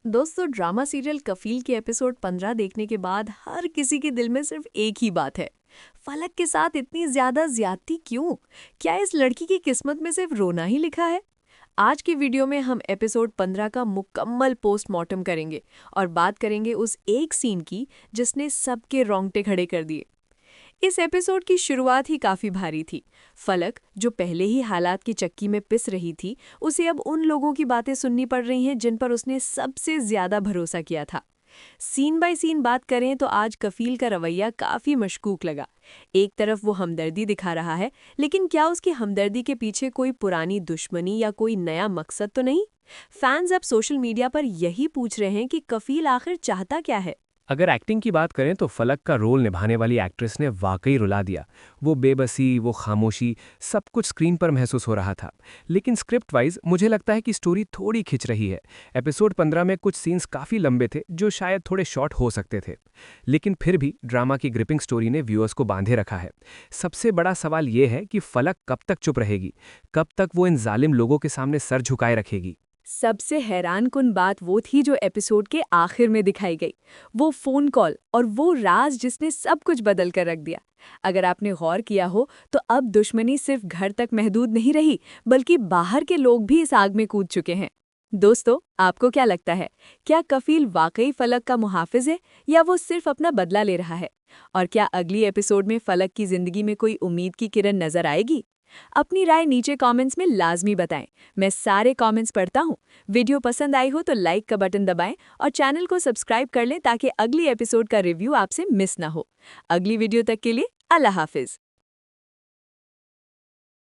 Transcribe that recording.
दोस्तों, drama serial कफील के episode 15 देखने के बाद हर किसी के दिल में सिर्फ एक ही बात है। फलक के साथ इतनी ज्यादा ज्यादती क्यों? क्या इस लड़की की किस्मत में सिर्फ रोना ही लिखा है? आज की वीडियो में हम एपिसोड 15 का मुकम्मल पोस्टमार्टम करेंगे और बात करेंगे उस एक सीन की जिसने सबके रोंगटे खड़े कर दिए। इस एपिसोड की शुरुआत ही काफी भारी थी। फलक, जो पहले ही हालात की चक्की में पिस रही थी, उसे अब उन लोगों की बातें सुननी पड़ रही हैं जिन पर उसने सबसे ज्यादा भरोसा किया था। सीन बाय सीन बात करें तो आज कफील का रवैया काफी मशकूक लगा। एक तरफ वो हमदर्दी दिखा रहा है, लेकिन क्या उसकी हमदर्दी के पीछे कोई पुरानी दुश्मनी या कोई नया मकसद तो नहीं? फैंस अब सोशल मीडिया पर यही पूछ रहे हैं कि कफील आखिर चाहता क्या है। अगर एक्टिंग की बात करें तो फलक का रोल निभाने वाली एक्ट्रेस ने वाकई रुला दिया। वो बेबसी, वो खामोशी, सब कुछ स्क्रीन पर महसूस हो रहा था। लेकिन स्क्रिप्ट वाइज मुझे लगता है कि स्टोरी थोड़ी खिंच रही है। एपिसोड 15 में कुछ सीन्स काफ़ी लंबे थे जो शायद थोड़े शॉर्ट हो सकते थे। लेकिन फिर भी ड्रामा की ग्रिपिंग स्टोरी ने व्यूअर्स को बांधे रखा है। सबसे बड़ा सवाल ये है कि फलक कब तक चुप रहेगी, कब तक वो इन जालिम लोगों के सामने सर झुकाए रखेगी। सबसे हैरानकुन बात वो थी जो एपिसोड के आखिर में दिखाई गई। वो फोन कॉल और वो राज जिसने सब कुछ बदल कर रख दिया। अगर आपने गौर किया हो तो अब दुश्मनी सिर्फ घर तक महदूद नहीं रही, बल्कि बाहर के लोग भी इस आग में कूद चुके हैं। दोस्तों, आपको क्या लगता है? क्या कफील वाकई फलक का मुहाफिज है या वो सिर्फ अपना बदला ले रहा है? और क्या अगली एपिसोड में फलक की जिंदगी में कोई उम्मीद की किरण नजर आएगी? अपनी राय नीचे कमेंट्स में लाजमी बताएं। मैं सारे कमेंट्स पढ़ता हूँ। वीडियो पसंद आई हो तो लाइक का बटन दबाएं और चैनल को सब्सक्राइब कर लें ताकि अगली एपिसोड का रिव्यू आपसे मिस ना हो। अगली वीडियो तक के लिए अल्लाह हाफिज।